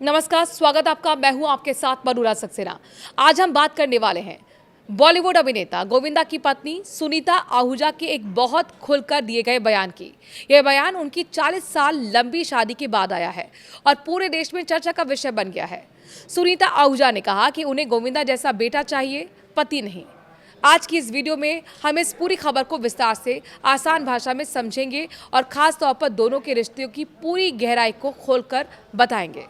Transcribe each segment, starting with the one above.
नमस्कार, स्वागत आपका। मैं हूं आपके साथ मरुरा सक्सेना। आज हम बात करने वाले हैं बॉलीवुड अभिनेता गोविंदा की पत्नी सुनीता आहूजा के एक बहुत खुलकर दिए गए बयान की। यह बयान उनकी 40 साल लंबी शादी के बाद आया है और पूरे देश में चर्चा का विषय बन गया है। सुनीता आहूजा ने कहा कि उन्हें गोविंदा जैसा बेटा चाहिए, पति नहीं। आज की इस वीडियो में हम इस पूरी खबर को विस्तार से आसान भाषा में समझेंगे और खास तौर पर दोनों के रिश्ते की पूरी गहराई को खोलकर बताएंगे।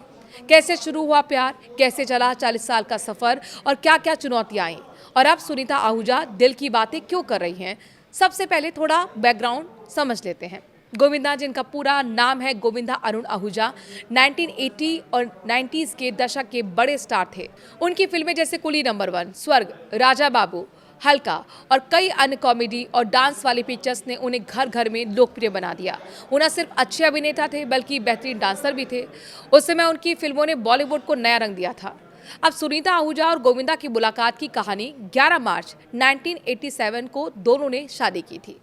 कैसे शुरू हुआ प्यार, कैसे चला 40 साल का सफर और क्या क्या चुनौतियां आई, और अब सुनीता आहूजा दिल की बातें क्यों कर रही हैं। सबसे पहले थोड़ा बैकग्राउंड समझ लेते हैं। गोविंदा, जिनका पूरा नाम है गोविंदा अरुण आहूजा, 1980 और 90s के दशक के बड़े स्टार थे। उनकी फिल्में जैसे कुली नंबर 1, स्वर्ग, राजा बाबू, हल्का और कई अन्य कॉमेडी और डांस वाली पिक्चर्स ने उन्हें घर घर में लोकप्रिय बना दिया। वो न सिर्फ अच्छे अभिनेता थे बल्कि बेहतरीन डांसर भी थे। उस समय उनकी फिल्मों ने बॉलीवुड को नया रंग दिया था। अब सुनीता आहूजा और गोविंदा की मुलाकात की कहानी 11 मार्च 1987 को दोनों ने शादी की थी।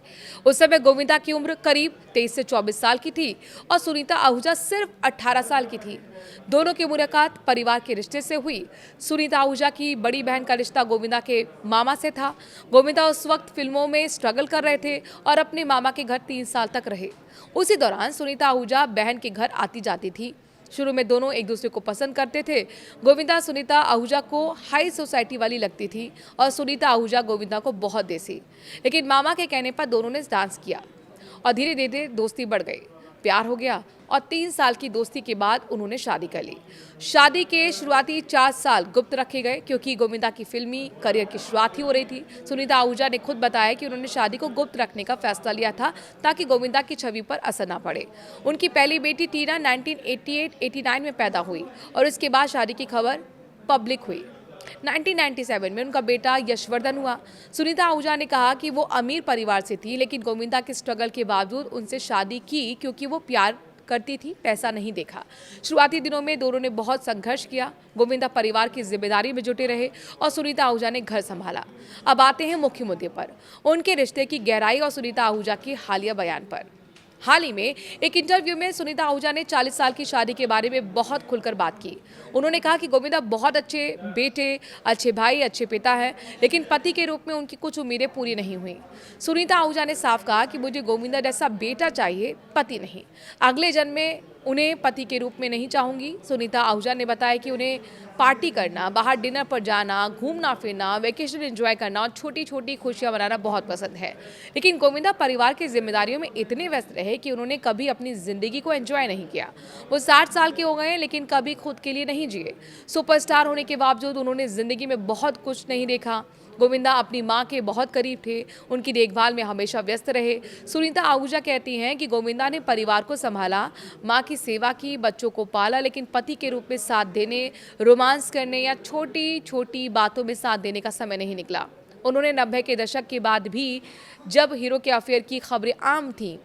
उस समय गोविंदा की उम्र करीब 23 से 24 साल की थी और सुनीता आहूजा सिर्फ 18 साल की थी। दोनों की मुलाकात परिवार के रिश्ते से हुई। सुनीता आहूजा की बड़ी बहन का रिश्ता गोविंदा के मामा से था। गोविंदा उस वक्त फिल्मों में स्ट्रगल कर रहे थे और अपने मामा के घर 3 साल तक रहे। उसी दौरान सुनीता आहूजा बहन के घर आती जाती थी। शुरू में दोनों एक दूसरे को पसंद करते थे। गोविंदा सुनीता आहूजा को हाई सोसाइटी वाली लगती थी और सुनीता आहूजा गोविंदा को बहुत देसी। लेकिन मामा के कहने पर दोनों ने डांस किया और धीरे धीरे दोस्ती बढ़ गई, प्यार हो गया और 3 साल की दोस्ती के बाद उन्होंने शादी कर ली। शादी के शुरुआती 4 साल गुप्त रखे गए क्योंकि गोविंदा की फिल्मी करियर की शुरुआत ही हो रही थी। सुनीता आहूजा ने खुद बताया कि उन्होंने शादी को गुप्त रखने का फैसला लिया था ताकि गोविंदा की छवि पर असर ना पड़े। उनकी पहली बेटी टीना 1988-89 में पैदा हुई और इसके बाद शादी की खबर पब्लिक हुई। 1997 में उनका बेटा यशवर्धन हुआ। सुनीता आहूजा ने कहा कि वो अमीर परिवार से थी लेकिन गोविंदा के स्ट्रगल के बावजूद उनसे शादी की क्योंकि वो प्यार करती थी, पैसा नहीं देखा। शुरुआती दिनों में दोनों ने बहुत संघर्ष किया। गोविंदा परिवार की जिम्मेदारी में जुटे रहे और सुनीता आहूजा ने घर संभाला। अब आते हैं मुख्य मुद्दे पर, उनके रिश्ते की गहराई और सुनीता आहूजा की हालिया बयान पर। हाल ही में एक इंटरव्यू में सुनीता आहूजा ने 40 साल की शादी के बारे में बहुत खुलकर बात की। उन्होंने कहा कि गोविंदा बहुत अच्छे बेटे, अच्छे भाई, अच्छे पिता हैं, लेकिन पति के रूप में उनकी कुछ उम्मीदें पूरी नहीं हुई। सुनीता आहूजा ने साफ कहा कि मुझे गोविंदा जैसा बेटा चाहिए, पति नहीं। अगले जन्म में उन्हें पति के रूप में नहीं चाहूंगी। सुनीता आहूजा ने बताया कि उन्हें पार्टी करना, बाहर डिनर पर जाना, घूमना फिरना, वेकेशन एंजॉय करना और छोटी छोटी खुशियां मनाना बहुत पसंद है। लेकिन गोविंदा परिवार की जिम्मेदारियों में इतने व्यस्त रहे कि उन्होंने कभी अपनी जिंदगी को एंजॉय नहीं किया। वो 60 साल के हो गए लेकिन कभी खुद के लिए नहीं जिए। सुपरस्टार होने के बावजूद उन्होंने जिंदगी में बहुत कुछ नहीं देखा। गोविंदा अपनी मां के बहुत करीब थे, उनकी देखभाल में हमेशा व्यस्त रहे। सुनीता आहूजा कहती हैं कि गोविंदा ने परिवार को संभाला, मां की सेवा की, बच्चों को पाला, लेकिन पति के रूप में साथ देने, रोमांस करने या छोटी छोटी बातों में साथ देने का समय नहीं निकला। उन्होंने 90 के दशक के बाद भी, जब हीरो के अफेयर की खबरें आम थीं,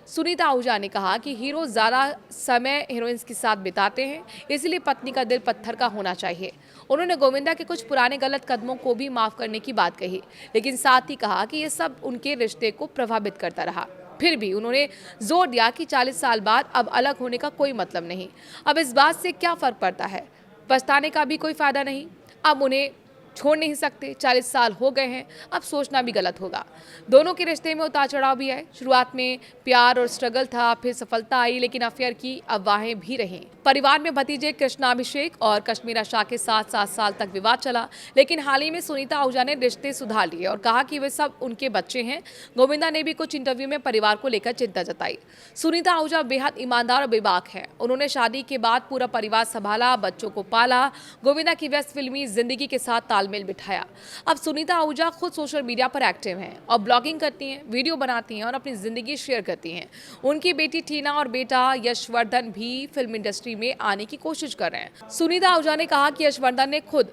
सुनीता आहूजा ने कहा कि हीरो ज़्यादा समय हीरोइंस के साथ बिताते हैं, इसलिए पत्नी का दिल पत्थर का होना चाहिए। उन्होंने गोविंदा के कुछ पुराने गलत कदमों को भी माफ़ करने की बात कही, लेकिन साथ ही कहा कि ये सब उनके रिश्ते को प्रभावित करता रहा। फिर भी उन्होंने जोर दिया कि 40 साल बाद अब अलग होने का कोई मतलब नहीं। अब इस बात से क्या फ़र्क पड़ता है, पछताने का भी कोई फ़ायदा नहीं। अब उन्हें छोड़ नहीं सकते, 40 साल हो गए हैं, अब सोचना भी गलत होगा। दोनों के रिश्ते में उतार चढ़ाव भी है। शुरुआत में प्यार और स्ट्रगल था, फिर सफलता आई, लेकिन अफेयर की अफवाहें भी रहीं। परिवार में भतीजे कृष्णाभिषेक और कश्मीरा शाह के साथ 7 साल तक विवाद चला, लेकिन हाल ही में सुनीता आहूजा ने रिश्ते सुधार लिए और कहा कि वे सब उनके बच्चे हैं। गोविंदा ने भी कुछ इंटरव्यू में परिवार को लेकर चिंता जताई। सुनीता आहूजा बेहद ईमानदार और बेबाक हैं। उन्होंने शादी के बाद पूरा परिवार संभाला, बच्चों को पाला, गोविंदा की व्यस्त फिल्मी जिंदगी के साथ तालमेल बिठाया। अब सुनीता आहूजा खुद सोशल मीडिया पर एक्टिव हैं और ब्लॉगिंग करती हैं, वीडियो बनाती हैं और अपनी जिंदगी शेयर करती हैं। उनकी बेटी टीना और बेटा यशवर्धन भी फिल्म इंडस्ट्री में आने की कोशिश कर रहे हैं। सुनीता आहूजा ने कहा कि यशवर्धन ने खुद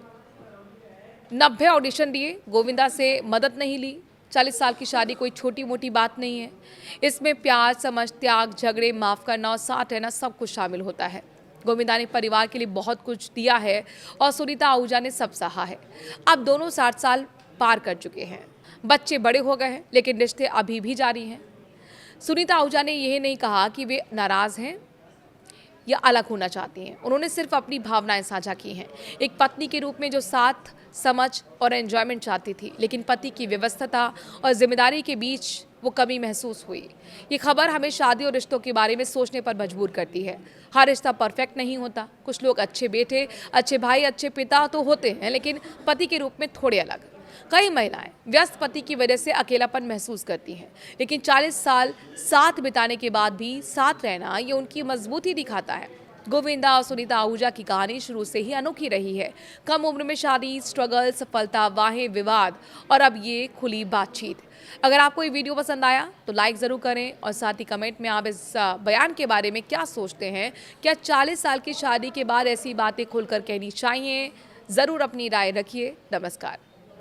90 ऑडिशन दिए, गोविंदा से मदद नहीं ली। 40 साल की शादी कोई छोटी मोटी बात नहीं है। इसमें प्यार, समझ, त्याग, झगड़े, माफ करना और साथ रहना सब कुछ शामिल होता है। गोविंदा ने परिवार के लिए बहुत कुछ दिया है और सुनीता आहूजा ने सब सहा है। अब दोनों 60 साल पार कर चुके हैं, बच्चे बड़े हो गए हैं, लेकिन रिश्ते अभी भी जारी हैं। सुनीता आहूजा ने यह नहीं कहा कि वे नाराज हैं या अलग होना चाहती हैं। उन्होंने सिर्फ अपनी भावनाएं साझा की हैं। एक पत्नी के रूप में जो साथ, समझ और एंजॉयमेंट चाहती थी, लेकिन पति की व्यस्तता और जिम्मेदारी के बीच वो कमी महसूस हुई। ये खबर हमें शादी और रिश्तों के बारे में सोचने पर मजबूर करती है। हर रिश्ता परफेक्ट नहीं होता। कुछ लोग अच्छे बेटे, अच्छे भाई, अच्छे पिता तो होते हैं, लेकिन पति के रूप में थोड़े अलग। कई महिलाएं व्यस्त पति की वजह से अकेलापन महसूस करती हैं, लेकिन 40 साल साथ बिताने के बाद भी साथ रहना ये उनकी मजबूती दिखाता है। गोविंदा और सुनीता आहूजा की कहानी शुरू से ही अनोखी रही है। कम उम्र में शादी, स्ट्रगल, सफलता, वाहें, विवाद और अब ये खुली बातचीत। अगर आपको ये वीडियो पसंद आया तो लाइक ज़रूर करें और साथ ही कमेंट में आप इस बयान के बारे में क्या सोचते हैं। क्या 40 साल की शादी के बाद ऐसी बातें खुलकर कहनी चाहिए? ज़रूर अपनी राय रखिए। नमस्कार।